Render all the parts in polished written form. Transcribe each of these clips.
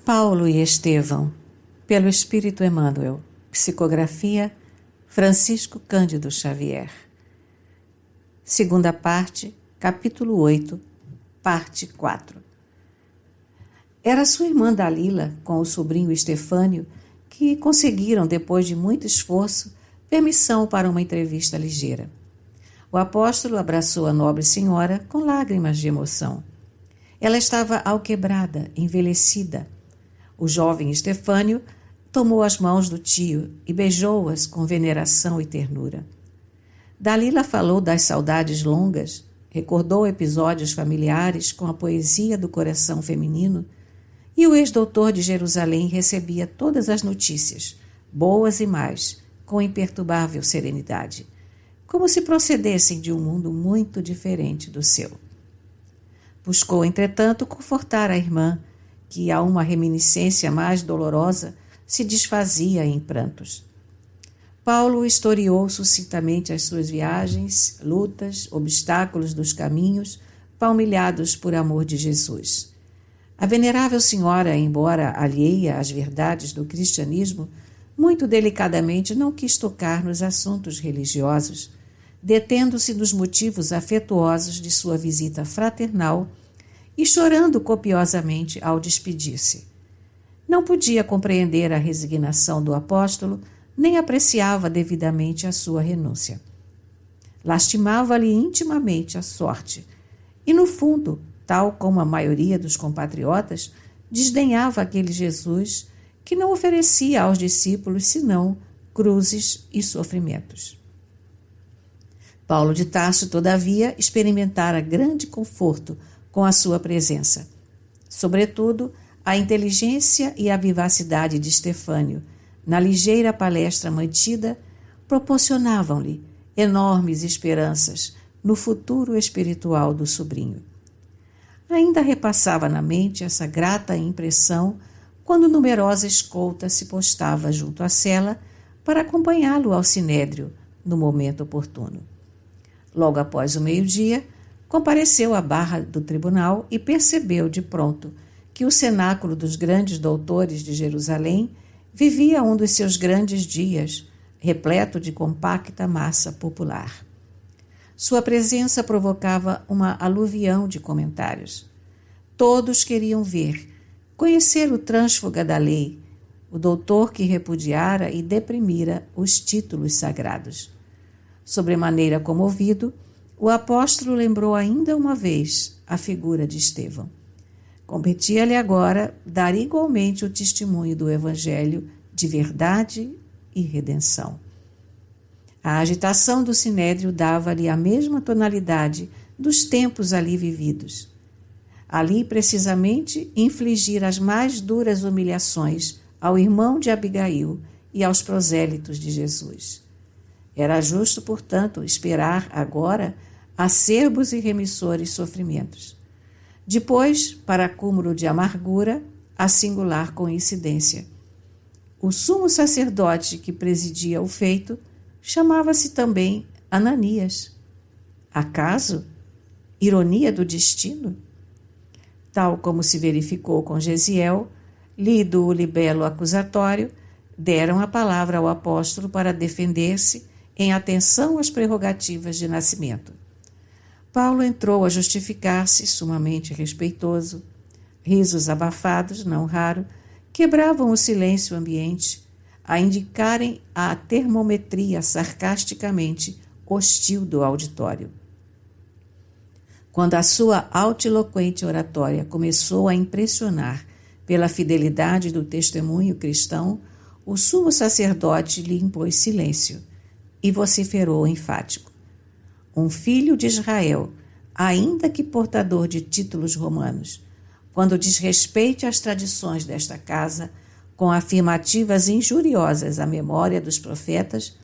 Paulo e Estevão, pelo Espírito Emmanuel, psicografia Francisco Cândido Xavier. Segunda parte, capítulo 8, parte 4. Era sua irmã Dalila, com o sobrinho Estefânio, que conseguiram, depois de muito esforço, permissão para uma entrevista ligeira. O apóstolo abraçou a nobre senhora com lágrimas de emoção. Ela estava alquebrada, envelhecida. O jovem Estefânio tomou as mãos do tio e beijou-as com veneração e ternura. Dalila falou das saudades longas, recordou episódios familiares com a poesia do coração feminino, e o ex-doutor de Jerusalém recebia todas as notícias, boas e más, com imperturbável serenidade, como se procedessem de um mundo muito diferente do seu. Buscou, entretanto, confortar a irmã, que a uma reminiscência mais dolorosa se desfazia em prantos. Paulo historiou sucintamente as suas viagens, lutas, obstáculos dos caminhos, palmilhados por amor de Jesus. A venerável senhora, embora alheia às verdades do cristianismo, muito delicadamente não quis tocar nos assuntos religiosos, detendo-se nos motivos afetuosos de sua visita fraternal e chorando copiosamente ao despedir-se. Não podia compreender a resignação do apóstolo, nem apreciava devidamente a sua renúncia. Lastimava-lhe intimamente a sorte, e no fundo, tal como a maioria dos compatriotas, desdenhava aquele Jesus que não oferecia aos discípulos senão cruzes e sofrimentos. Paulo de Tarso, todavia, experimentara grande conforto com a sua presença. Sobretudo, a inteligência e a vivacidade de Estefânio, na ligeira palestra mantida, proporcionavam-lhe enormes esperanças no futuro espiritual do sobrinho. Ainda repassava na mente essa grata impressão quando numerosa escolta se postava junto à cela para acompanhá-lo ao sinédrio no momento oportuno. Logo após o meio-dia, compareceu à barra do tribunal e percebeu de pronto que o cenáculo dos grandes doutores de Jerusalém vivia um dos seus grandes dias, repleto de compacta massa popular. Sua presença provocava uma aluvião de comentários. Todos queriam ver, conhecer o trânsfuga da lei, o doutor que repudiara e deprimira os títulos sagrados. Sobremaneira comovido, o apóstolo lembrou ainda uma vez a figura de Estevão. Competia-lhe agora dar igualmente o testemunho do Evangelho de verdade e redenção. A agitação do sinédrio dava-lhe a mesma tonalidade dos tempos ali vividos. Ali, precisamente, infligir as mais duras humilhações ao irmão de Abigail e aos prosélitos de Jesus. Era justo, portanto, esperar agora acerbos e remissores sofrimentos. Depois, para acúmulo de amargura, a singular coincidência. O sumo sacerdote que presidia o feito chamava-se também Ananias. Acaso? Ironia do destino? Tal como se verificou com Gesiel, lido o libelo acusatório, deram a palavra ao apóstolo para defender-se em atenção às prerrogativas de nascimento. Paulo entrou a justificar-se, sumamente respeitoso. Risos abafados, não raro, quebravam o silêncio ambiente, a indicarem a termometria sarcasticamente hostil do auditório. Quando a sua altiloquente oratória começou a impressionar pela fidelidade do testemunho cristão, o sumo sacerdote lhe impôs silêncio e vociferou enfático. Um filho de Israel, ainda que portador de títulos romanos, quando desrespeite as tradições desta casa, com afirmativas injuriosas à memória dos profetas,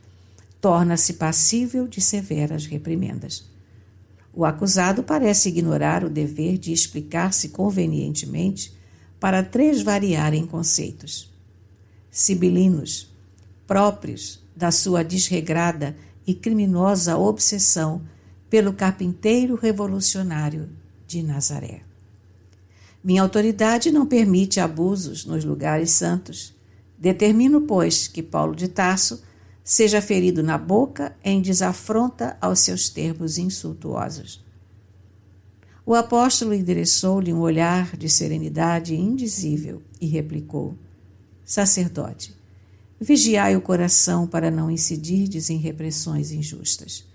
torna-se passível de severas reprimendas. O acusado parece ignorar o dever de explicar-se convenientemente para tresvariarem conceitos sibilinos, próprios da sua desregrada e criminosa obsessão pelo carpinteiro revolucionário de Nazaré. Minha autoridade não permite abusos nos lugares santos. Determino, pois, que Paulo de Tarso seja ferido na boca em desafronta aos seus termos insultuosos. O apóstolo endereçou-lhe um olhar de serenidade indizível e replicou: Sacerdote, vigiai o coração para não incidirdes em repressões injustas.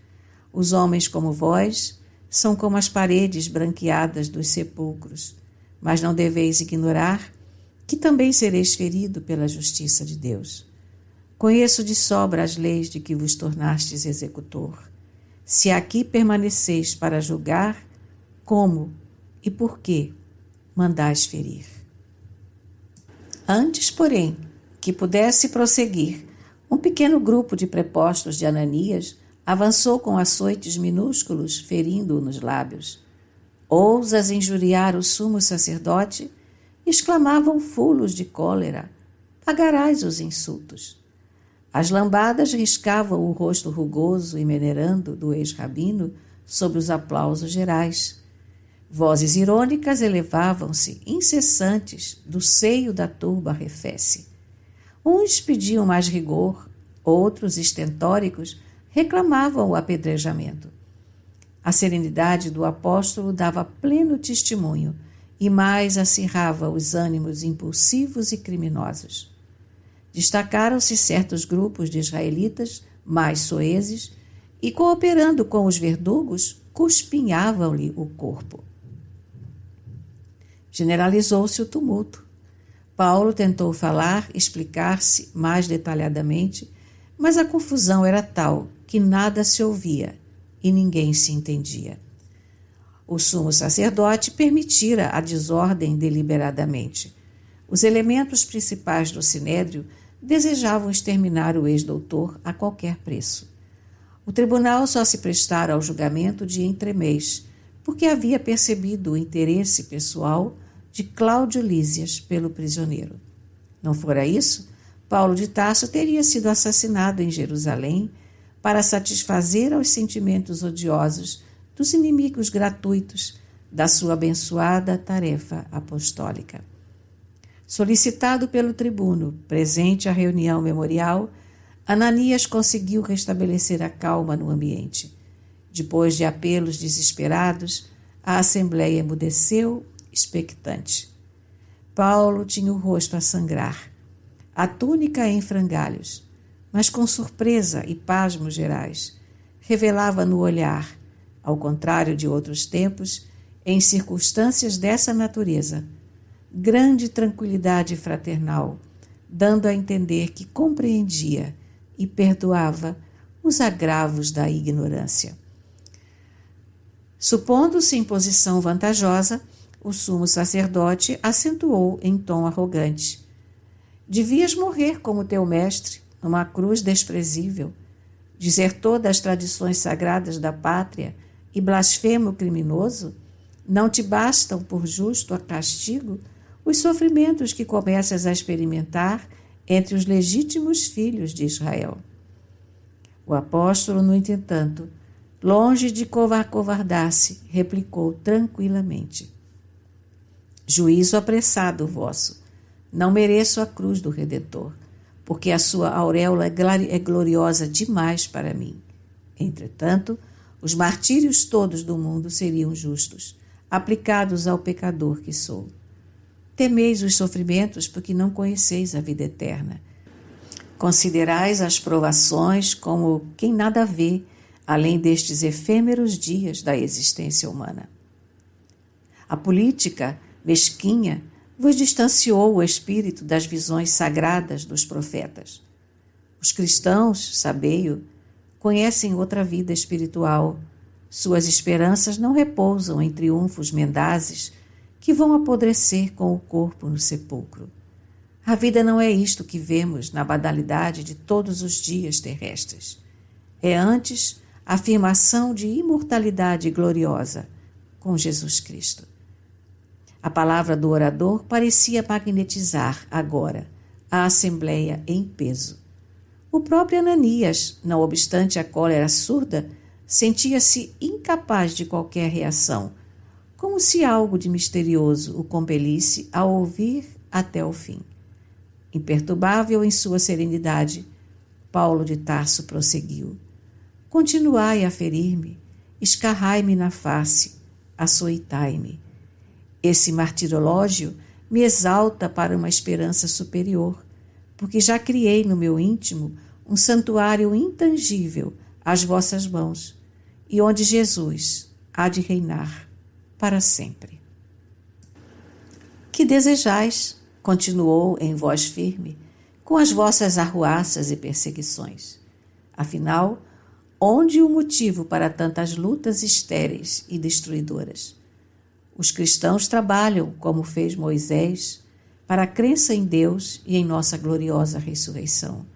Os homens como vós são como as paredes branqueadas dos sepulcros, mas não deveis ignorar que também sereis ferido pela justiça de Deus. Conheço de sobra as leis de que vos tornastes executor. Se aqui permaneceis para julgar, como e por que mandais ferir? Antes, porém, que pudesse prosseguir, um pequeno grupo de prepostos de Ananias avançou com açoites minúsculos, ferindo-o nos lábios. Ousas injuriar o sumo sacerdote? Exclamavam fulos de cólera. Pagarás os insultos. As lambadas riscavam o rosto rugoso e venerando do ex-rabino sob os aplausos gerais. Vozes irônicas elevavam-se, incessantes, do seio da turba refesse. Uns pediam mais rigor, outros, estentóricos, reclamavam o apedrejamento. A serenidade do apóstolo dava pleno testemunho e mais acirrava os ânimos impulsivos e criminosos. Destacaram-se certos grupos de israelitas mais soezes e, cooperando com os verdugos, cuspinhavam-lhe o corpo. Generalizou-se o tumulto. Paulo tentou falar, explicar-se mais detalhadamente, mas a confusão era tal que nada se ouvia e ninguém se entendia. O sumo sacerdote permitira a desordem deliberadamente. Os elementos principais do sinédrio desejavam exterminar o ex-doutor a qualquer preço. O tribunal só se prestara ao julgamento de entremês, porque havia percebido o interesse pessoal de Cláudio Lísias pelo prisioneiro. Não fora isso, Paulo de Tarso teria sido assassinado em Jerusalém para satisfazer aos sentimentos odiosos dos inimigos gratuitos da sua abençoada tarefa apostólica. Solicitado pelo tribuno, presente à reunião memorial, Ananias conseguiu restabelecer a calma no ambiente. Depois de apelos desesperados, a assembleia emudeceu, expectante. Paulo tinha o rosto a sangrar, a túnica em frangalhos, mas com surpresa e pasmo gerais. Revelava no olhar, ao contrário de outros tempos, em circunstâncias dessa natureza, grande tranquilidade fraternal, dando a entender que compreendia e perdoava os agravos da ignorância. Supondo-se em posição vantajosa, o sumo sacerdote acentuou em tom arrogante: Devias morrer como teu mestre, numa cruz desprezível, desertor das tradições sagradas da pátria e blasfemo criminoso? Não te bastam, por justo castigo, os sofrimentos que começas a experimentar entre os legítimos filhos de Israel? O apóstolo, no entretanto, longe de covardar-se, replicou tranquilamente: Juízo apressado vosso. Não mereço a cruz do Redentor, porque a sua auréola é gloriosa demais para mim. Entretanto, os martírios todos do mundo seriam justos, aplicados ao pecador que sou. Temeis os sofrimentos porque não conheceis a vida eterna. Considerais as provações como quem nada vê, além destes efêmeros dias da existência humana. A política mesquinha vos distanciou o espírito das visões sagradas dos profetas. Os cristãos, sabei-o, conhecem outra vida espiritual. Suas esperanças não repousam em triunfos mendazes que vão apodrecer com o corpo no sepulcro. A vida não é isto que vemos na banalidade de todos os dias terrestres. É antes a afirmação de imortalidade gloriosa com Jesus Cristo. A palavra do orador parecia magnetizar agora a assembleia em peso. O próprio Ananias, não obstante a cólera surda, sentia-se incapaz de qualquer reação, como se algo de misterioso o compelisse a ouvir até o fim. Imperturbável em sua serenidade, Paulo de Tarso prosseguiu: continuai a ferir-me, escarrai-me na face, açoitai-me. Esse martirológio me exalta para uma esperança superior, porque já criei no meu íntimo um santuário intangível às vossas mãos, e onde Jesus há de reinar para sempre. Que desejais, continuou em voz firme, com as vossas arruaças e perseguições? Afinal, onde o motivo para tantas lutas estéreis e destruidoras? Os cristãos trabalham, como fez Moisés, para a crença em Deus e em nossa gloriosa ressurreição.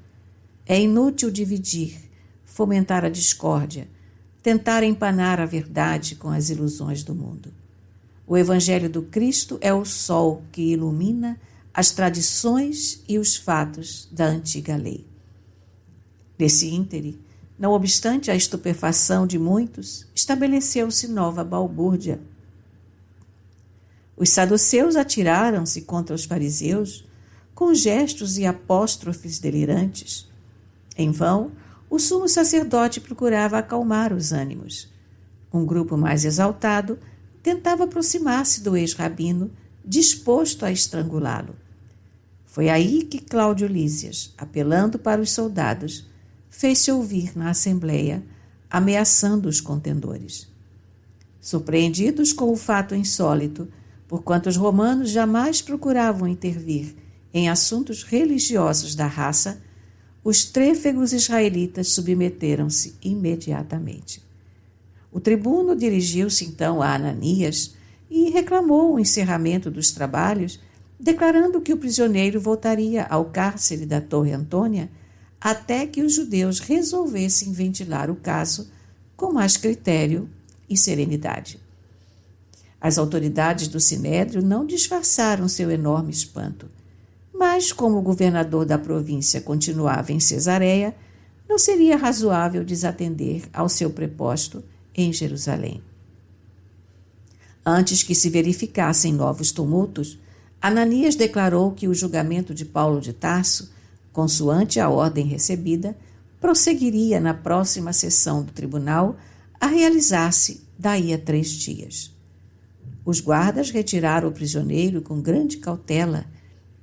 É inútil dividir, fomentar a discórdia, tentar empanar a verdade com as ilusões do mundo. O Evangelho do Cristo é o sol que ilumina as tradições e os fatos da antiga lei. Nesse íntere, não obstante a estupefação de muitos, estabeleceu-se nova balbúrdia. Os saduceus atiraram-se contra os fariseus com gestos e apóstrofes delirantes. Em vão, o sumo sacerdote procurava acalmar os ânimos. Um grupo mais exaltado tentava aproximar-se do ex-rabino, disposto a estrangulá-lo. Foi aí que Cláudio Lísias, apelando para os soldados, fez-se ouvir na assembleia, ameaçando os contendores. Surpreendidos com o fato insólito, porquanto os romanos jamais procuravam intervir em assuntos religiosos da raça, os trêfegos israelitas submeteram-se imediatamente. O tribuno dirigiu-se então a Ananias e reclamou o encerramento dos trabalhos, declarando que o prisioneiro voltaria ao cárcere da Torre Antônia até que os judeus resolvessem ventilar o caso com mais critério e serenidade. As autoridades do Sinédrio não disfarçaram seu enorme espanto, mas como o governador da província continuava em Cesareia, não seria razoável desatender ao seu preposto em Jerusalém. Antes que se verificassem novos tumultos, Ananias declarou que o julgamento de Paulo de Tarso, consoante a ordem recebida, prosseguiria na próxima sessão do tribunal a realizar-se daí a 3 dias. Os guardas retiraram o prisioneiro com grande cautela,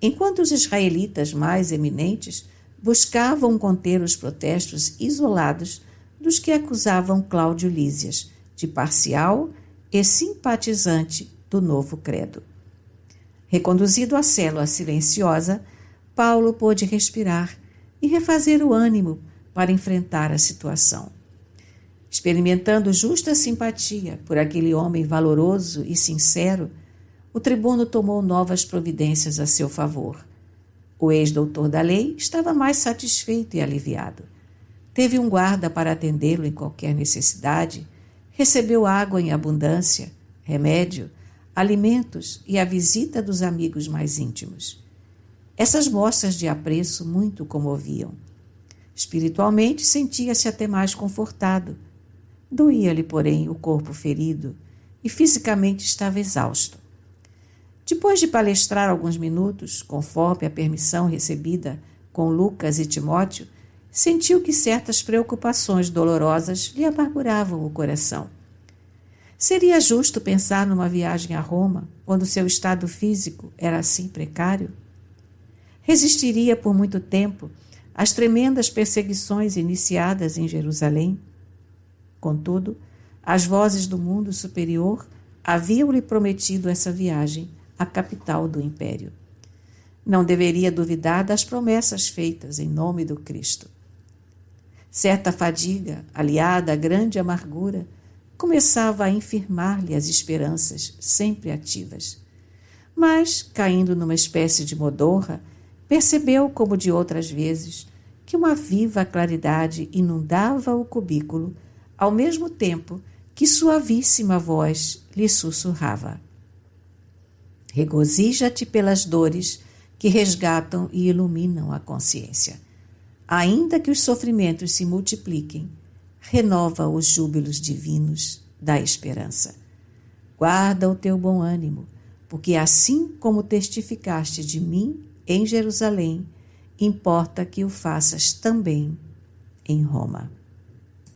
enquanto os israelitas mais eminentes buscavam conter os protestos isolados dos que acusavam Cláudio Lísias de parcial e simpatizante do novo credo. Reconduzido à célula silenciosa, Paulo pôde respirar e refazer o ânimo para enfrentar a situação. Experimentando justa simpatia por aquele homem valoroso e sincero, o tribuno tomou novas providências a seu favor. O ex-doutor da lei estava mais satisfeito e aliviado. Teve um guarda para atendê-lo em qualquer necessidade, recebeu água em abundância, remédio, alimentos e a visita dos amigos mais íntimos. Essas mostras de apreço muito o comoviam. Espiritualmente, sentia-se até mais confortado. Doía-lhe, porém, o corpo ferido e fisicamente estava exausto. Depois de palestrar alguns minutos, conforme a permissão recebida com Lucas e Timóteo, sentiu que certas preocupações dolorosas lhe amarguravam o coração. Seria justo pensar numa viagem a Roma, quando seu estado físico era assim precário? Resistiria por muito tempo às tremendas perseguições iniciadas em Jerusalém? Contudo, as vozes do mundo superior haviam-lhe prometido essa viagem à capital do império. Não deveria duvidar das promessas feitas em nome do Cristo. Certa fadiga, aliada à grande amargura, começava a infirmar-lhe as esperanças sempre ativas. Mas, caindo numa espécie de modorra, percebeu, como de outras vezes, que uma viva claridade inundava o cubículo, ao mesmo tempo que suavíssima voz lhe sussurrava: regozija-te pelas dores que resgatam e iluminam a consciência. Ainda que os sofrimentos se multipliquem, renova os júbilos divinos da esperança. guarda o teu bom ânimo, porque assim como testificaste de mim em Jerusalém, importa que o faças também em Roma.